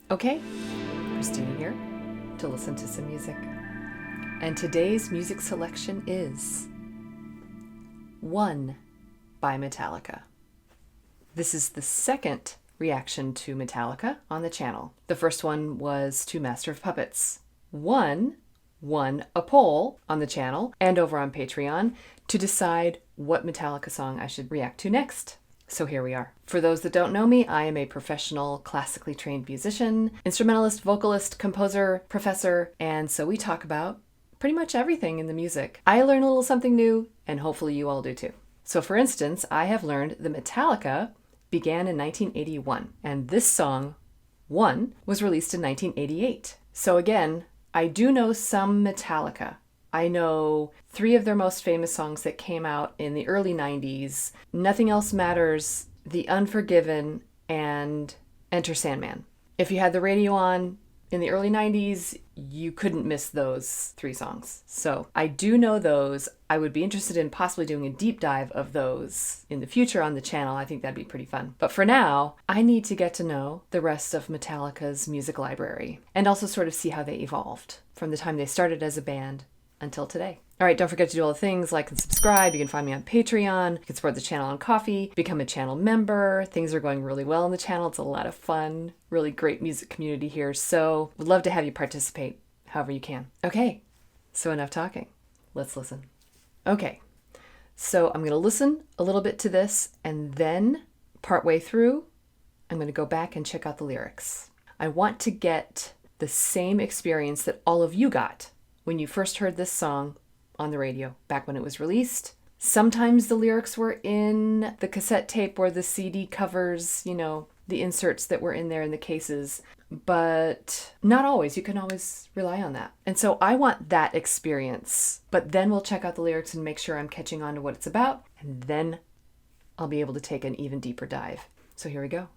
Okay, Christina here to listen to some music. And today's music selection is One by Metallica. This is the second reaction to Metallica on the channel. The first one was to Master of Puppets. One won a poll on the channel and over on Patreon to decide what Metallica song I should react to next. So here we are. For those that don't know me, I am a professional classically trained musician, instrumentalist, vocalist, composer, professor, and so we talk about pretty much everything in the music. I learn a little something new, and hopefully you all do too. So for instance, I have learned that Metallica began in 1981, and this song, One, was released in 1988. So again, I do know some Metallica. I know 3 of their most famous songs that came out in the early 90s. Nothing Else Matters, The Unforgiven, and Enter Sandman. If you had the radio on in the early 90s, you couldn't miss those 3 songs. So I do know those. I would be interested in possibly doing a deep dive of those in the future on the channel. I think that'd be pretty fun. But for now, I need to get to know the rest of Metallica's music library and also sort of see how they evolved from the time they started as a band until today. All right, don't forget to do all the things, like and subscribe. You can find me on Patreon. You can support the channel on Ko-fi, become a channel member. Things are going really well on the channel. It's a lot of fun, really great music community here. So would love to have you participate however you can. Okay, so enough talking. Let's listen. Okay, so I'm gonna listen a little bit to this and then partway through, I'm gonna go back and check out the lyrics. I want to get the same experience that all of you got when you first heard this song on the radio back when it was released. Sometimes the lyrics were in the cassette tape or the CD covers, you know, the inserts that were in there in the cases, but not always. You can always rely on that. And so I want that experience, but then we'll check out the lyrics and make sure I'm catching on to what it's about, and then I'll be able to take an even deeper dive. So here we go.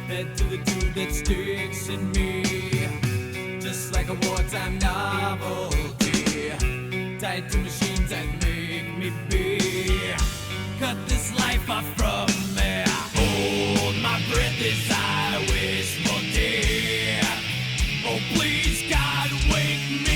Head to the tune that sticks in me, just like a wartime novelty, tied to machines that make me be. Cut this life off from me. Hold my breath as I wish for death. Oh, please, God, wake me.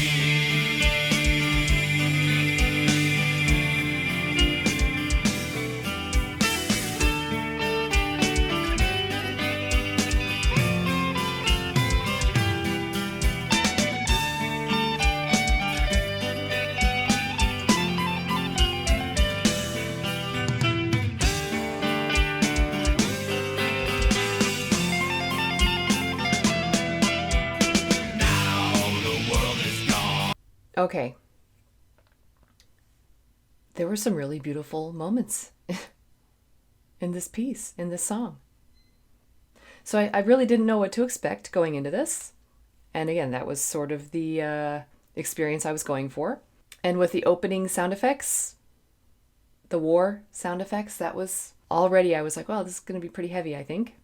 Okay. There were some really beautiful moments in this piece, in this song. So I really didn't know what to expect going into this. And again, that was sort of the experience I was going for. And with the opening sound effects, the war sound effects, that was already, I was like, well, this is going to be pretty heavy, I think.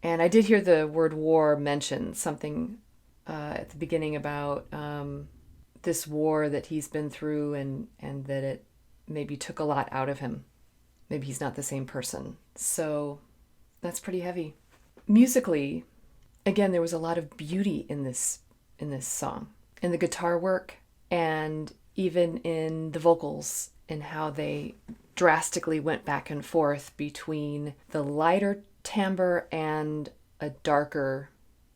And I did hear the word war mentioned, something at the beginning about this war that he's been through and that it maybe took a lot out of him. Maybe he's not the same person. So that's pretty heavy. Musically, again, there was a lot of beauty in this song, in the guitar work and even in the vocals and how they drastically went back and forth between the lighter timbre and a darker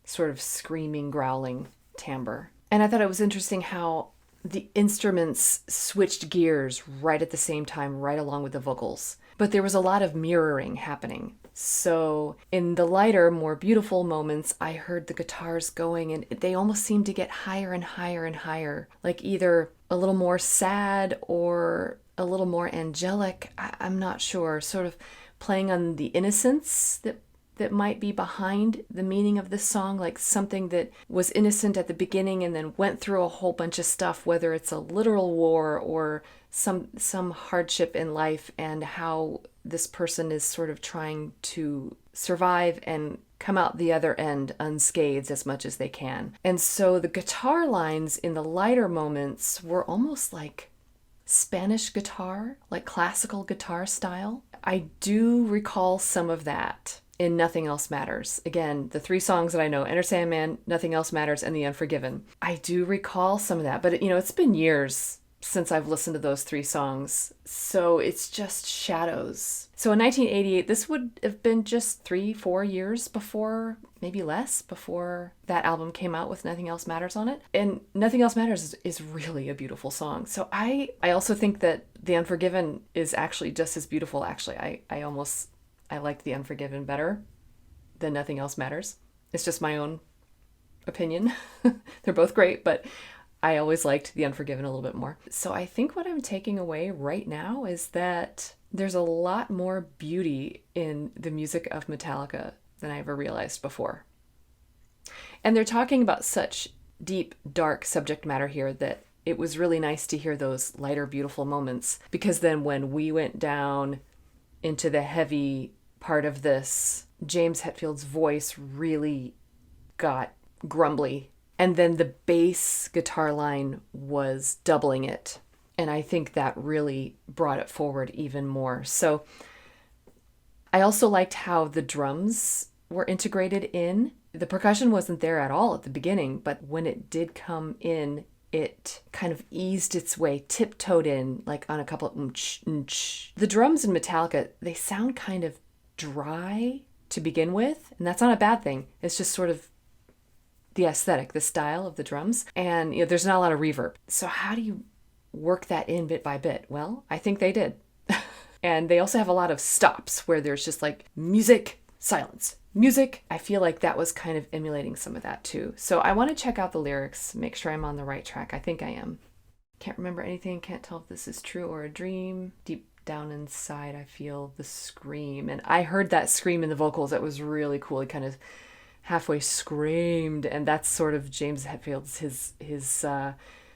sort of screaming, growling timbre. And I thought it was interesting how the instruments switched gears right at the same time, right along with the vocals. But there was a lot of mirroring happening. So in the lighter, more beautiful moments, I heard the guitars going and they almost seemed to get higher and higher and higher, like either a little more sad or a little more angelic. I'm not sure, sort of playing on the innocence that might be behind the meaning of this song, like something that was innocent at the beginning and then went through a whole bunch of stuff, whether it's a literal war or some hardship in life, and how this person is sort of trying to survive and come out the other end unscathed as much as they can. And so the guitar lines in the lighter moments were almost like Spanish guitar, like classical guitar style. I do recall some of that in Nothing Else Matters. Again, the three songs that I know, Enter Sandman, Nothing Else Matters, and The Unforgiven. I do recall some of that, but it's been years since I've listened to those three songs, so it's just shadows. So in 1988, this would have been just 3-4 years before, maybe less, before that album came out with Nothing Else Matters on it. And Nothing Else Matters is really a beautiful song. So I also think that The Unforgiven is actually just as beautiful. Actually, I liked The Unforgiven better than Nothing Else Matters. It's just my own opinion. They're both great, but I always liked The Unforgiven a little bit more. So I think what I'm taking away right now is that there's a lot more beauty in the music of Metallica than I ever realized before. And they're talking about such deep, dark subject matter here that it was really nice to hear those lighter, beautiful moments, because then when we went down into the heavy part of this, James Hetfield's voice really got grumbly. And then the bass guitar line was doubling it. And I think that really brought it forward even more. So I also liked how the drums were integrated in. The percussion wasn't there at all at the beginning, but when it did come in, it kind of eased its way, tiptoed in, like on a couple of mm-ch. The drums in Metallica, they sound kind of dry to begin with, and that's not a bad thing. It's just sort of the aesthetic, the style of the drums, and there's not a lot of reverb. So how do you work that in bit by bit? Well, I think they did. And they also have a lot of stops where there's just like music, silence, music. I feel like that was kind of emulating some of that too. So I want to check out the lyrics, make sure I'm on the right track. I think I am. Can't remember anything, can't tell if this is true or a dream. Deep down inside, I feel the scream. And I heard that scream in the vocals. That was really cool. He kind of halfway screamed, and that's sort of James Hetfield's his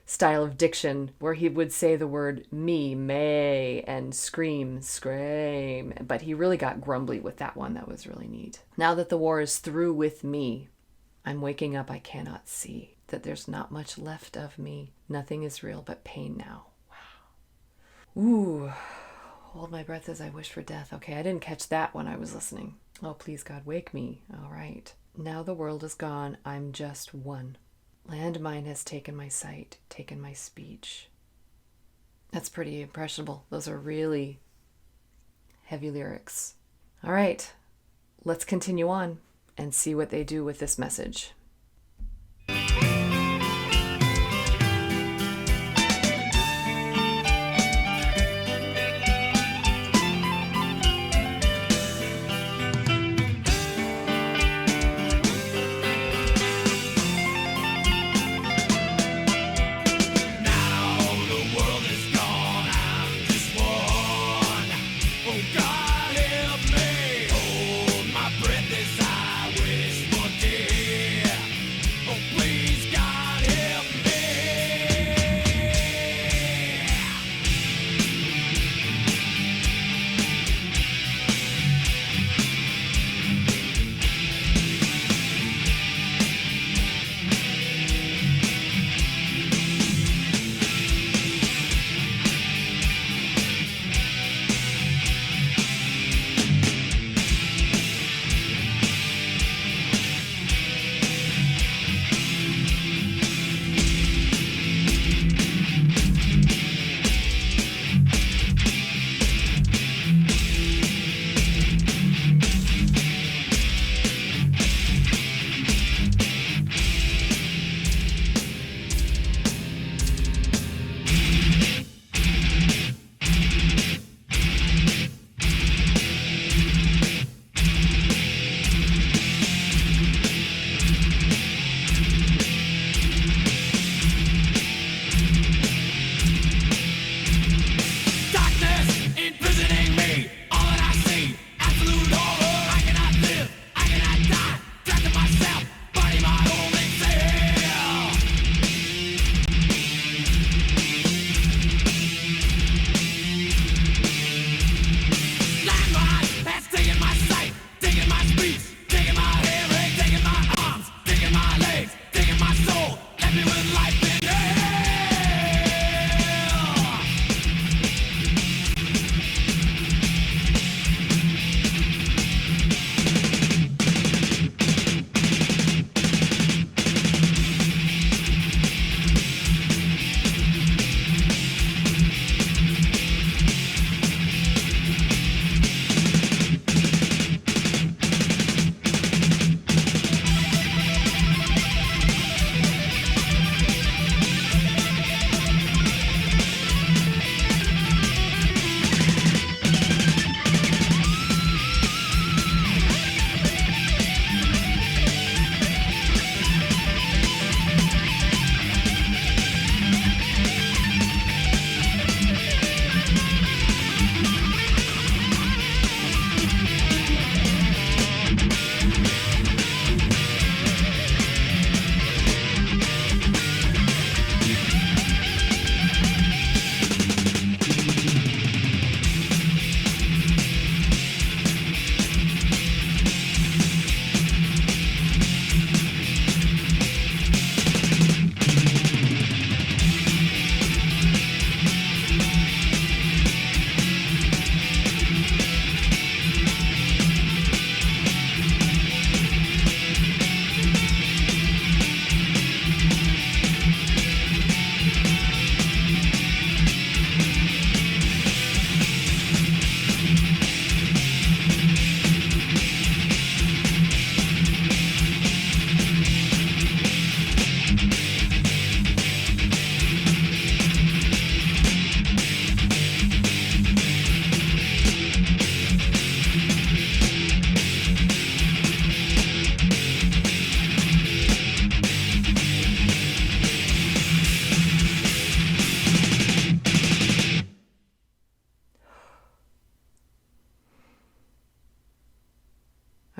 style of diction where he would say the word me, may, and scream, scream. But he really got grumbly with that one. That was really neat. Now that the war is through with me, I'm waking up, I cannot see that there's not much left of me. Nothing is real but pain now. Wow. Ooh. Hold my breath as I wish for death. Okay, I didn't catch that when I was listening. Oh, please, God, wake me. All right. Now the world is gone. I'm just one. Landmine has taken my sight, taken my speech. That's pretty impressionable. Those are really heavy lyrics. All right, let's continue on and see what they do with this message.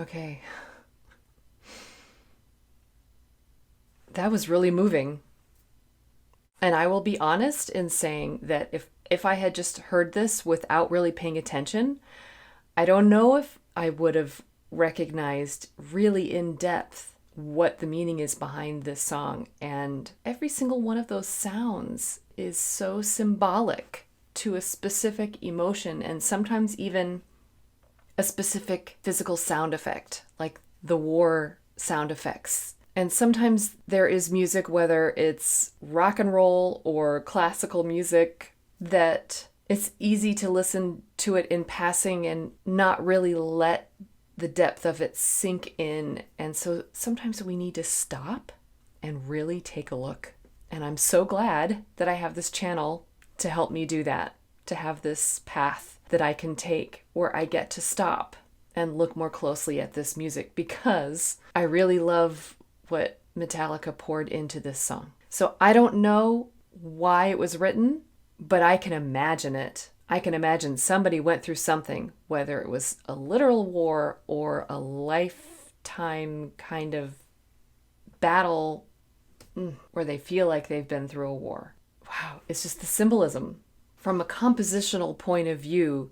Okay. That was really moving. And I will be honest in saying that if I had just heard this without really paying attention, I don't know if I would have recognized really in depth what the meaning is behind this song. And every single one of those sounds is so symbolic to a specific emotion, and sometimes even a specific physical sound effect, like the war sound effects. And sometimes there is music, whether it's rock and roll or classical music, that it's easy to listen to it in passing and not really let the depth of it sink in. And so sometimes we need to stop and really take a look. And I'm so glad that I have this channel to help me do that, to have this path that I can take where I get to stop and look more closely at this music, because I really love what Metallica poured into this song. So I don't know why it was written, but I can imagine it. I can imagine somebody went through something, whether it was a literal war or a lifetime kind of battle where they feel like they've been through a war. Wow, it's just the symbolism. From a compositional point of view,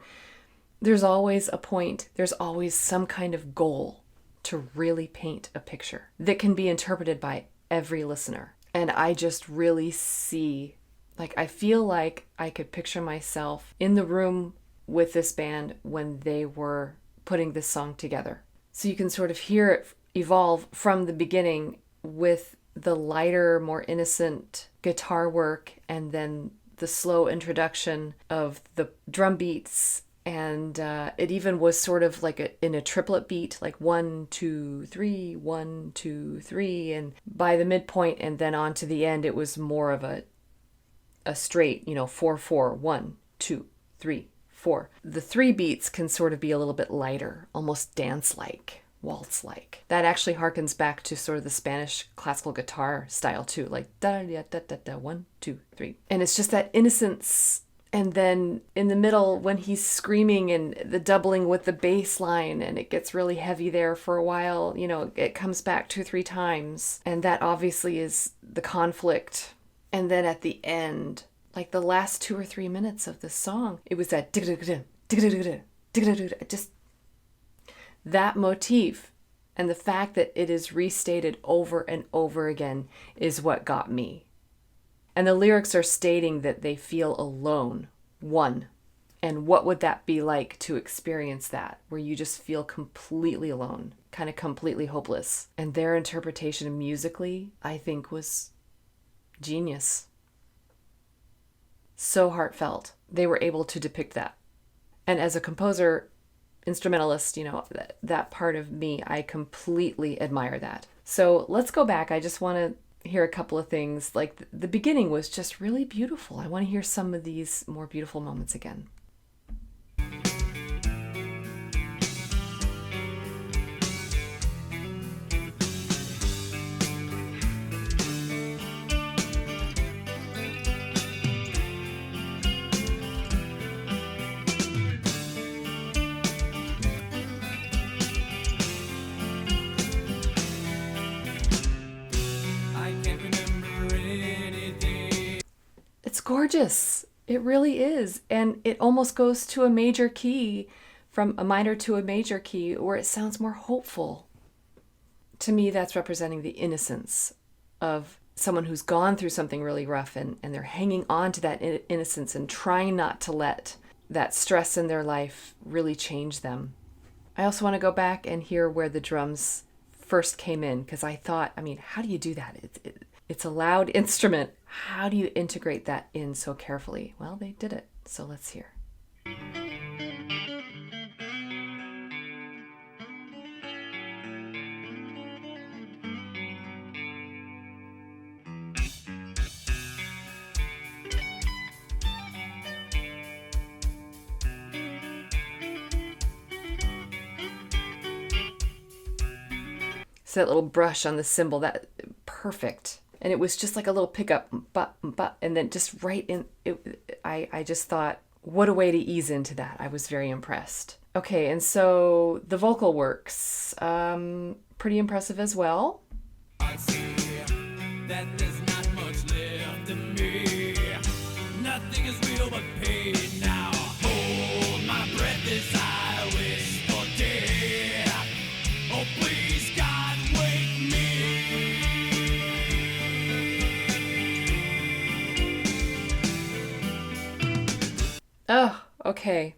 there's always a point, there's always some kind of goal to really paint a picture that can be interpreted by every listener. And I just really see, like, I feel like I could picture myself in the room with this band when they were putting this song together. So you can sort of hear it evolve from the beginning with the lighter, more innocent guitar work, and then the slow introduction of the drum beats. And it even was sort of like in a triplet beat, like 1, 2, 3, 1, 2, 3. And by the midpoint and then on to the end, it was more of a straight, 4, 4, 1, 2, 3, 4. The 3 beats can sort of be a little bit lighter, almost dance-like, waltz-like. That actually harkens back to sort of the Spanish classical guitar style too, like da da da da da 1, 2, 3. And it's just that innocence. And then in the middle, when he's screaming and the doubling with the bass line, and it gets really heavy there for a while, it comes back 2, 3 times. And that obviously is the conflict. And then at the end, like the last 2 or 3 minutes of the song, it was that just that motif. And the fact that it is restated over and over again is what got me. And the lyrics are stating that they feel alone, one. And what would that be like to experience that, where you just feel completely alone, kind of completely hopeless? And their interpretation musically, I think, was genius. So heartfelt. They were able to depict that. And as a composer, instrumentalist, that part of me, I completely admire that. So let's go back. I just want to hear a couple of things. Like the beginning was just really beautiful. I want to hear some of these more beautiful moments again. It's gorgeous. It really is. And it almost goes to a major key, from a minor to a major key, where it sounds more hopeful. To me, that's representing the innocence of someone who's gone through something really rough, and they're hanging on to that innocence and trying not to let that stress in their life really change them. I also want to go back and hear where the drums first came in, because I thought, how do you do that? It's a loud instrument. How do you integrate that in so carefully? Well, they did it. So let's hear. So that little brush on the cymbal, that perfect. And it was just like a little pickup, and then just right in it. I just thought, what a way to ease into that. I was very impressed. Okay, and so the vocal works, pretty impressive as well. I see that there's not much left of me. Oh, okay.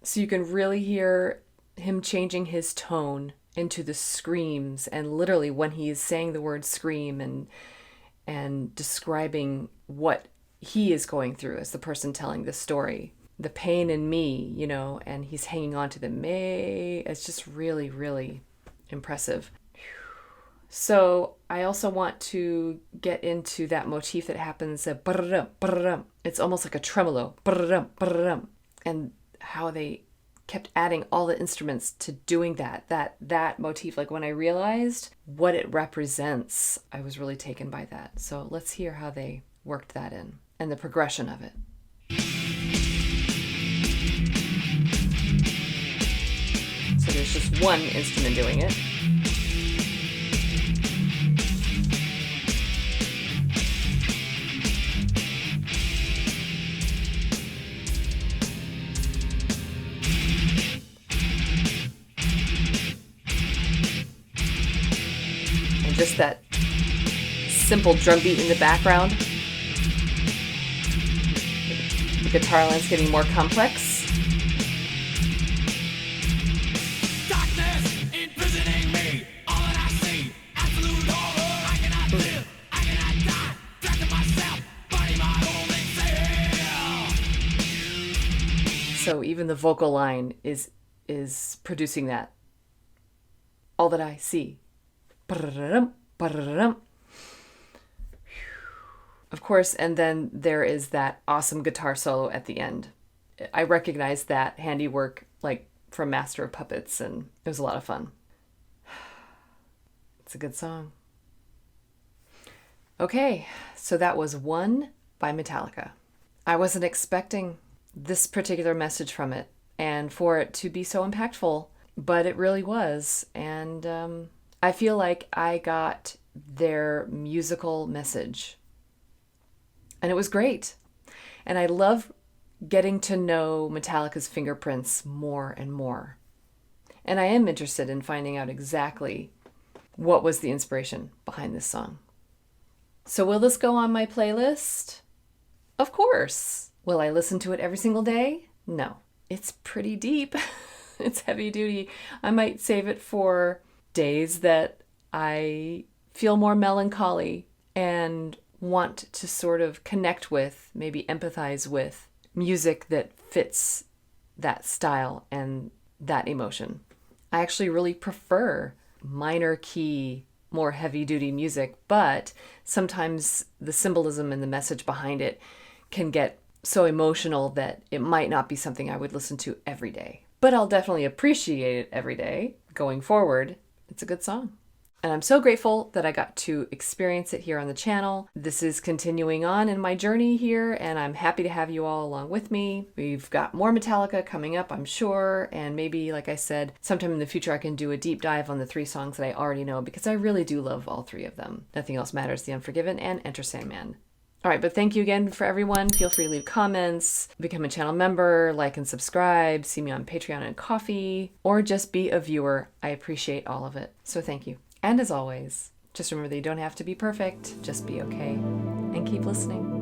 So you can really hear him changing his tone into the screams, and literally when he is saying the word scream and describing what he is going through as the person telling the story, the pain in me, and he's hanging on to the may. It's just really, really impressive. So I also want to get into that motif that happens. It's almost like a tremolo. And how they kept adding all the instruments to doing that motif. Like when I realized what it represents, I was really taken by that. So let's hear how they worked that in and the progression of it. So there's just one instrument doing it. Just that simple drum beat in the background. The guitar line's getting more complex. Darkness imprisoning me. All that I see, absolute horror. I cannot live, I cannot die. Trapped in myself, body my only cell. So even the vocal line is producing that. All that I see. Of course, and then there is that awesome guitar solo at the end. I recognize that handiwork like from Master of Puppets, and it was a lot of fun. It's a good song. Okay, so that was One by Metallica. I wasn't expecting this particular message from it and for it to be so impactful, but it really was. And I feel like I got their musical message. And it was great. And I love getting to know Metallica's fingerprints more and more. And I am interested in finding out exactly what was the inspiration behind this song. So will this go on my playlist? Of course. Will I listen to it every single day? No. It's pretty deep. It's heavy duty. I might save it for days that I feel more melancholy and want to sort of connect with, maybe empathize with music that fits that style and that emotion. I actually really prefer minor key, more heavy duty music, but sometimes the symbolism and the message behind it can get so emotional that it might not be something I would listen to every day. But I'll definitely appreciate it every day going forward. It's a good song. And I'm so grateful that I got to experience it here on the channel. This is continuing on in my journey here, and I'm happy to have you all along with me. We've got more Metallica coming up, I'm sure, and maybe, like I said, sometime in the future I can do a deep dive on the 3 songs that I already know, because I really do love all 3 of them. Nothing Else Matters, The Unforgiven, and Enter Sandman. All right, but thank you again for everyone. Feel free to leave comments, become a channel member, like and subscribe, see me on Patreon and Ko-fi, or just be a viewer. I appreciate all of it. So thank you. And as always, just remember that you don't have to be perfect. Just be okay and keep listening.